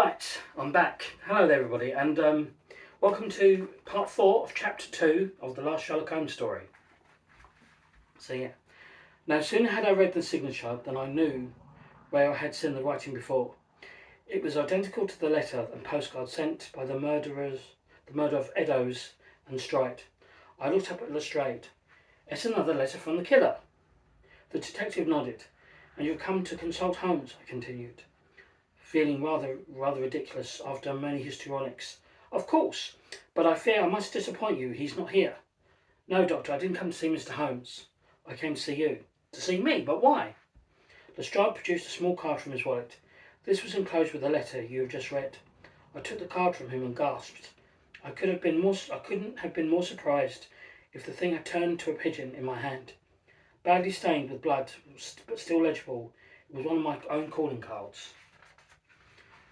Right, I'm back. Hello there, everybody, and welcome to part 4 of chapter 2 of the last Sherlock Holmes story. So yeah, no sooner had I read the signature than I knew where I had seen the writing before. It was identical to the letter and postcard sent by the murder of Eddowes and Stride. I looked up at Lestrade. It's another letter from the killer. The detective nodded. And you've come to consult Holmes, I continued, feeling rather ridiculous after many histrionics. Of course, but I fear I must disappoint you. He's not here. No, Doctor, I didn't come to see Mr. Holmes. I came to see you. To see me? But why? Lestrade produced a small card from his wallet. This was enclosed with the letter you have just read. I took the card from him and gasped. I couldn't have been more surprised if the thing had turned to a pigeon in my hand. Badly stained with blood, but still legible, it was one of my own calling cards.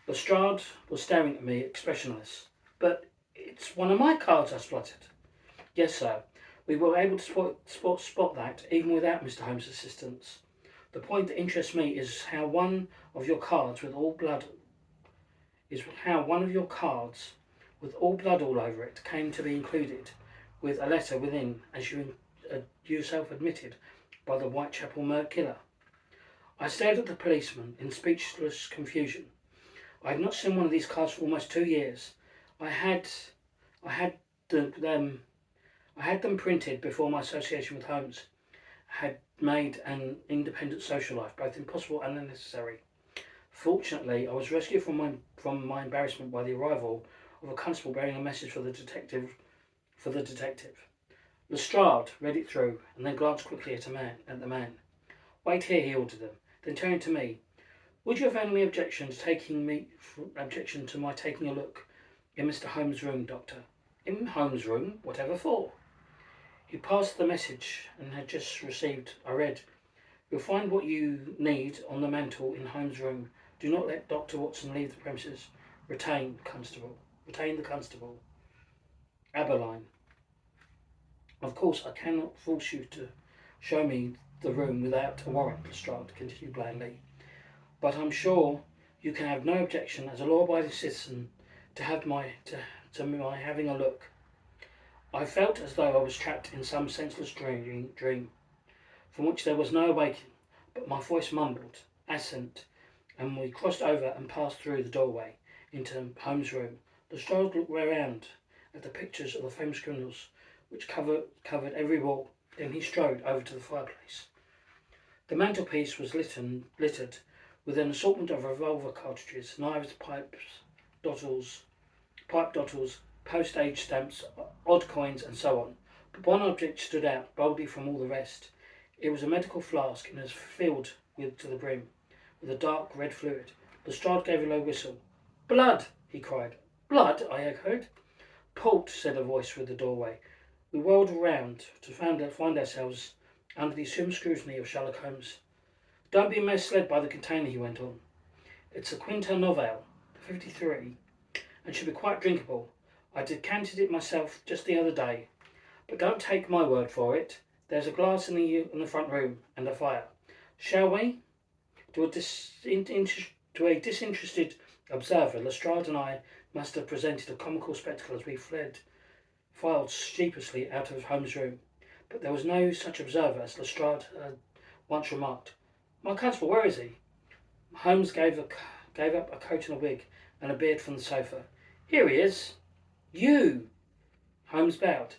Lestrade was staring at me, expressionless. But it's one of my cards, I spluttered. Yes, sir. We were able to spot that, even without Mr. Holmes' assistance. The point that interests me is how one of your cards with all blood all over it came to be included with a letter within, as you yourself admitted, by the Whitechapel killer. I stared at the policeman in speechless confusion. I had not seen one of these cards for almost 2 years. I had them printed before my association with Holmes had made an independent social life both impossible and unnecessary. Fortunately, I was rescued from my embarrassment by the arrival of a constable bearing a message for the detective. Lestrade read it through and then glanced quickly at the man. Wait here, he ordered them. Then turning to me, would you have any objection to my taking a look in Mr. Holmes' room, Doctor? In Holmes' room? Whatever for? He passed the message and had just received. I read, you'll find what you need on the mantel in Holmes' room. Do not let Dr. Watson leave the premises. Retain the constable. Aberline. Of course, I cannot force you to show me the room without a warrant, Lestrade continued blandly. But I'm sure you can have no objection as a law-abiding citizen to my having a look. I felt as though I was trapped in some senseless dream, from which there was no awakening, but my voice mumbled assent, and we crossed over and passed through the doorway into Holmes' room. Lestrade looked round at the pictures of the famous criminals which covered every wall. Then he strode over to the fireplace. The mantelpiece was littered with an assortment of revolver cartridges, knives, pipe dottles, postage stamps, odd coins, and so on. But one object stood out boldly from all the rest. It was a medical flask and was filled to the brim with a dark red fluid. Lestrade gave a low whistle. Blood! He cried. Blood? I echoed. Port, said a voice through the doorway. We whirled round to find ourselves under the assumed scrutiny of Sherlock Holmes. Don't be misled by the container, he went on. It's a Quinta Novel, 53, and should be quite drinkable. I decanted it myself just the other day. But don't take my word for it. There's a glass in the front room, and a fire. Shall we? To a disinterested observer, Lestrade and I must have presented a comical spectacle as we filed sheepishly out of Holmes' room. But there was no such observer, as Lestrade once remarked. My constable, where is he? Holmes gave up a coat and a wig and a beard from the sofa. Here he is. You! Holmes bowed.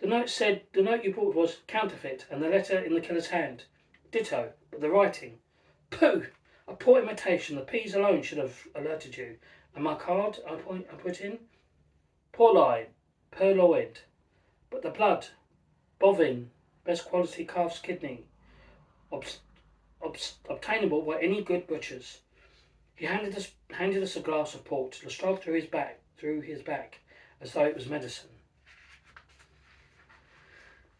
The note you brought was counterfeit, and the letter in the killer's hand. Ditto, but the writing. Pooh! A poor imitation. The P's alone should have alerted you. And my card, I put in. Poor line. Purloined. But the blood. Bovine. Best quality calf's kidney. Obtainable by any good butchers. He handed us a glass of port. Lestrade threw his back as though it was medicine.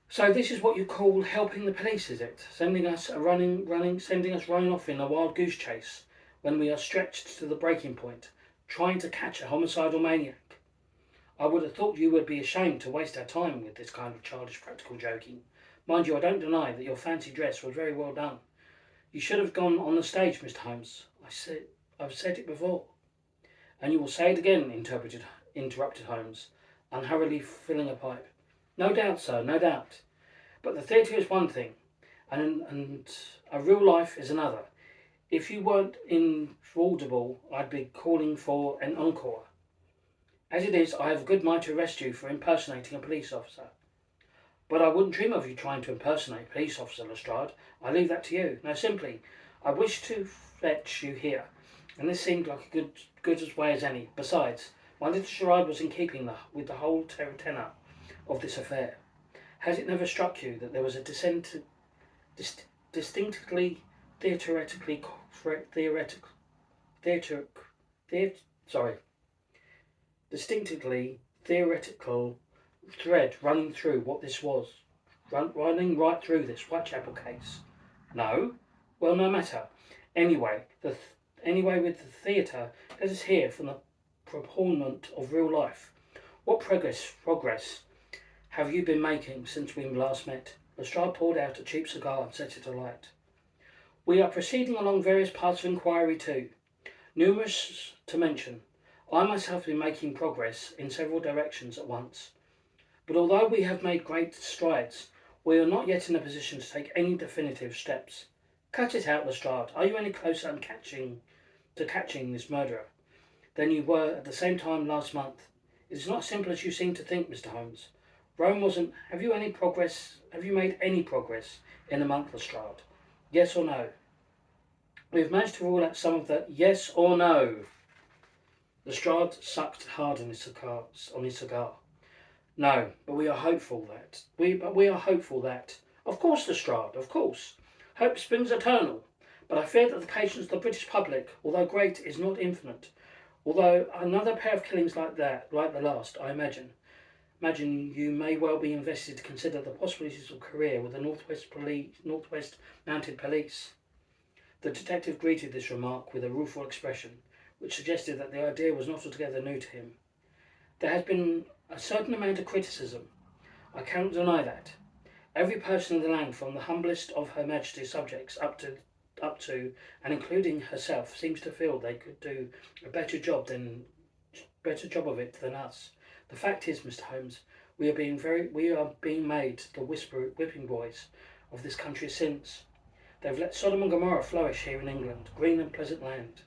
So this is what you call helping the police, is it? Sending us running off in a wild goose chase when we are stretched to the breaking point, trying to catch a homicidal maniac. I would have thought you would be ashamed to waste our time with this kind of childish practical joking. Mind you, I don't deny that your fancy dress was very well done. You should have gone on the stage, Mr. Holmes. I've said it before. And you will say it again, interrupted Holmes, unhurriedly filling a pipe. No doubt, sir, no doubt. But the theatre is one thing, and a real life is another. If you weren't inaudible, I'd be calling for an encore. As it is, I have a good mind to arrest you for impersonating a police officer. But I wouldn't dream of you trying to impersonate a police officer, Lestrade. I leave that to you. No, simply, I wish to fetch you here, and this seemed like a good way as any. Besides, my little charade was in keeping with the whole tenor of this affair. Has it never struck you that there was a distinctly distinctly theoretical thread running through what this was, running right through this Whitechapel case? No? Well, no matter. Anyway, with the theatre, let us hear from the proponent of real life. What progress have you been making since we last met? Lestrade poured out a cheap cigar and set it alight. We are proceeding along various paths of inquiry too, numerous to mention. I myself have been making progress in several directions at once. But although we have made great strides, we are not yet in a position to take any definitive steps. Cut it out, Lestrade. Are you any closer to catching this murderer than you were at the same time last month? It is not as simple as you seem to think, Mr. Holmes. Rome wasn't... Have you made any progress in a month, Lestrade? Yes or no? We have managed to rule out some of the yes or no. Lestrade sucked hard on his cigar. No, but we are hopeful that. Of course, Lestrade, of course. Hope springs eternal. But I fear that the patience of the British public, although great, is not infinite. Although another pair of killings like the last, I imagine you may well be invested to consider the possibilities of career with the Northwest Mounted Police. The detective greeted this remark with a rueful expression, which suggested that the idea was not altogether new to him. There has been a certain amount of criticism. I cannot deny that. Every person in the land, from the humblest of Her Majesty's subjects up to and including herself, seems to feel they could do a better job of it than us. The fact is, Mr. Holmes, we are being made the whipping boys of this country's sins. They've let Sodom and Gomorrah flourish here in England, green and pleasant land.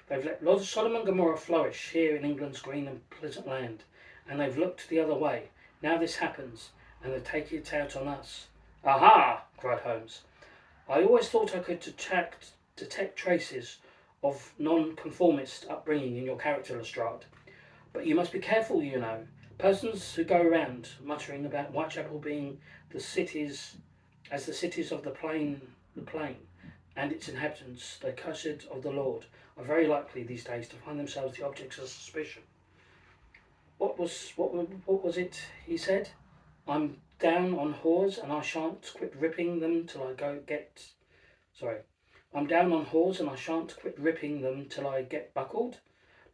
They've let Sodom and Gomorrah flourish here in England's green and pleasant land, and they've looked the other way. Now this happens, and they take it out on us. Aha! Cried Holmes. I always thought I could detect traces of non-conformist upbringing in your character, Lestrade. But you must be careful, you know. Persons who go around muttering about Whitechapel being the cities of the plain, and its inhabitants, the cursed of the Lord, are very likely these days to find themselves the objects of suspicion. What was it he said? I'm down on whores and I shan't quit ripping them till I get buckled.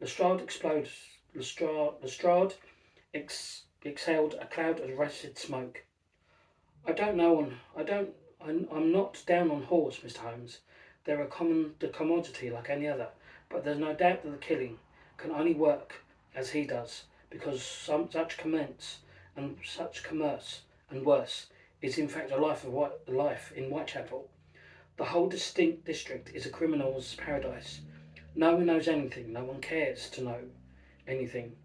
Lestrade exhaled a cloud of rancid smoke. I'm not down on whores, Mr. Holmes. They're the commodity like any other, but there's no doubt that the killing can only work as he does, because such commerce and worse is in fact a life in Whitechapel. The whole district is a criminal's paradise. No one knows anything, no one cares to know anything,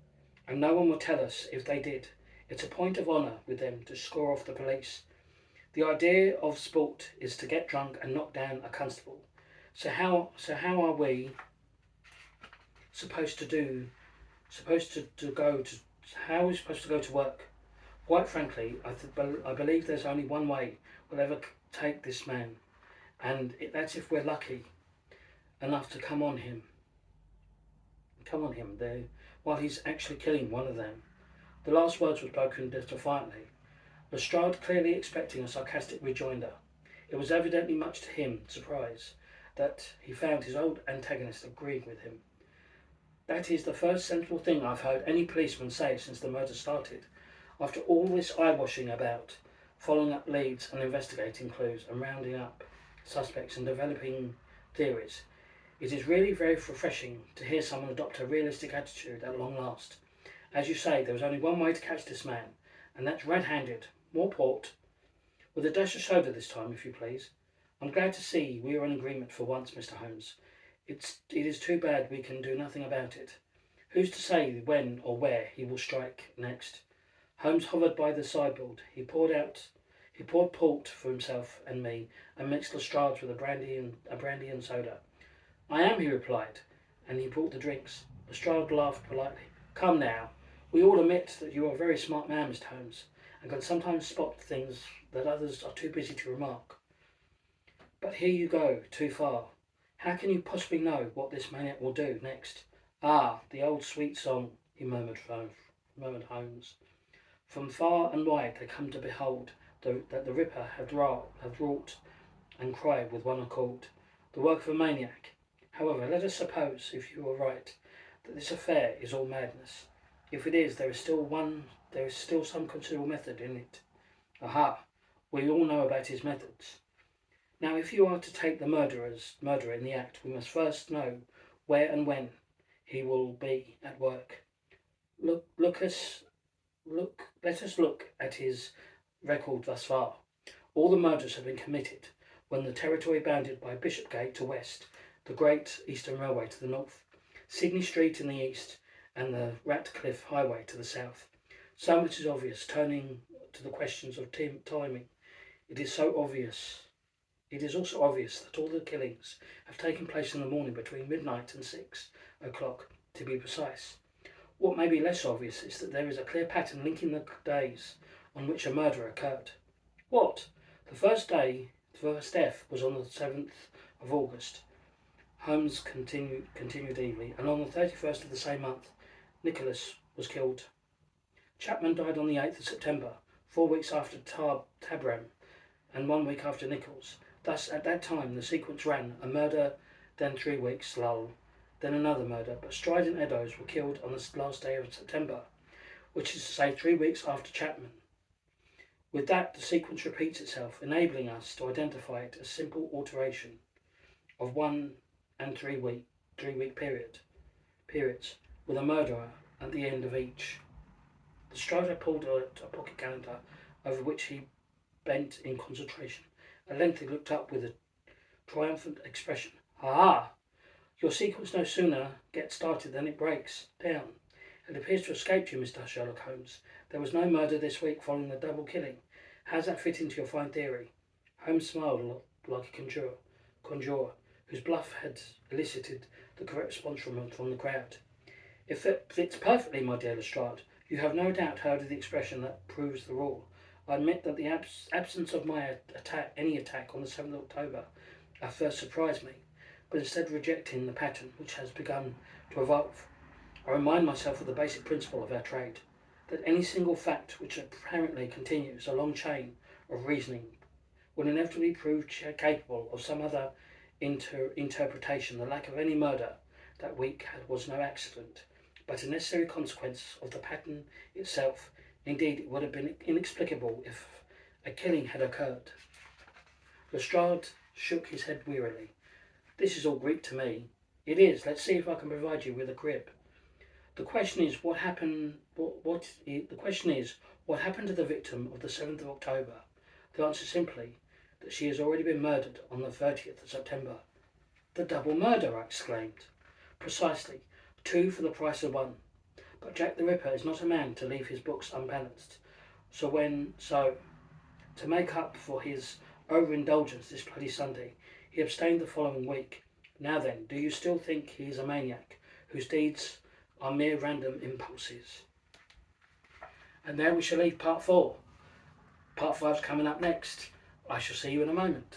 and no one will tell us if they did. It's a point of honour with them to score off the police. The idea of sport is to get drunk and knock down a constable. So how are we supposed to go to work? Quite frankly, I believe there's only one way we'll ever take this man, and that's if we're lucky enough to come on him there while he's actually killing one of them. The last words were spoken defiantly, Lestrade clearly expecting a sarcastic rejoinder. It was evidently much to him surprise that he found his old antagonist agreeing with him. That is the first sensible thing I've heard any policeman say since the murder started. After all this eye-washing about, following up leads and investigating clues and rounding up suspects and developing theories, It is really very refreshing to hear someone adopt a realistic attitude at long last. As you say, there was only one way to catch this man, and that's red-handed. More port, with a dash of soda this time, if you please. I'm glad to see we are in agreement for once, Mr. Holmes. It is too bad we can do nothing about it. Who's to say when or where he will strike next? Holmes hovered by the sideboard. He poured port for himself and me, and mixed Lestrade with a brandy and soda. I am, he replied, and he brought the drinks. Lestrade laughed politely. Come now, we all admit that you are a very smart man, Mr. Holmes, and can sometimes spot things that others are too busy to remark. But here you go too far. How can you possibly know what this maniac will do next? Ah, the old sweet song, he murmured Holmes. From far and wide they come to behold that the Ripper had wrought and cried with one accord, the work of a maniac. However, let us suppose, if you are right, that this affair is all madness. If it is, there is still some considerable method in it. Aha! We all know about his methods. Now, if you are to take the murderer in the act, we must first know where and when he will be at work. Let us look at his record thus far. All the murders have been committed when the territory bounded by Bishopgate to west, the Great Eastern Railway to the north, Sydney Street in the east, and the Ratcliffe Highway to the south. So much is obvious, turning to the questions of timing. It is also obvious that all the killings have taken place in the morning between midnight and 6 o'clock, to be precise. What may be less obvious is that there is a clear pattern linking the days on which a murder occurred. What? The first death was on the 7th of August, Holmes continued eagerly, and on the 31st of the same month, Nicholas was killed. Chapman died on the 8th of September, 4 weeks after Tabram, and 1 week after Nichols. Thus, at that time, the sequence ran: a murder, then 3 weeks lull, then another murder, but Stride and Eddowes were killed on the last day of September, which is to say 3 weeks after Chapman. With that, the sequence repeats itself, enabling us to identify it as simple alteration of 1 and 3 week periods, with a murderer at the end of each. The Strider pulled out a pocket calendar, over which he bent in concentration. At length he looked up with a triumphant expression. Ha! Your sequence no sooner gets started than it breaks down. It appears to have escaped you, Mr. Sherlock Holmes. There was no murder this week following the double killing. How does that fit into your fine theory? Holmes smiled like a conjurer, whose bluff had elicited the correct response from the crowd. It fits perfectly, my dear Lestrade. You have no doubt heard of the expression that proves the rule. I admit that the absence of any attack on the 7th of October at first surprised me, but instead of rejecting the pattern which has begun to evolve, I remind myself of the basic principle of our trade, that any single fact which apparently continues a long chain of reasoning will inevitably prove capable of some other interpretation. The lack of any murder that week was no accident, but a necessary consequence of the pattern itself. Indeed, it would have been inexplicable if a killing had occurred. Lestrade shook his head wearily. This is all Greek to me. It is. Let's see if I can provide you with a crib. The question is what happened. The question is what happened to the victim of the 7th of October. The answer is simply that she has already been murdered on the 30th of September. The double murder, I exclaimed. Precisely. 2 for the price of 1. But Jack the Ripper is not a man to leave his books unbalanced. So to make up for his overindulgence this bloody Sunday, he abstained the following week. Now then, do you still think he is a maniac, whose deeds are mere random impulses? And there we shall leave part 4. Part 5 is coming up next. I shall see you in a moment.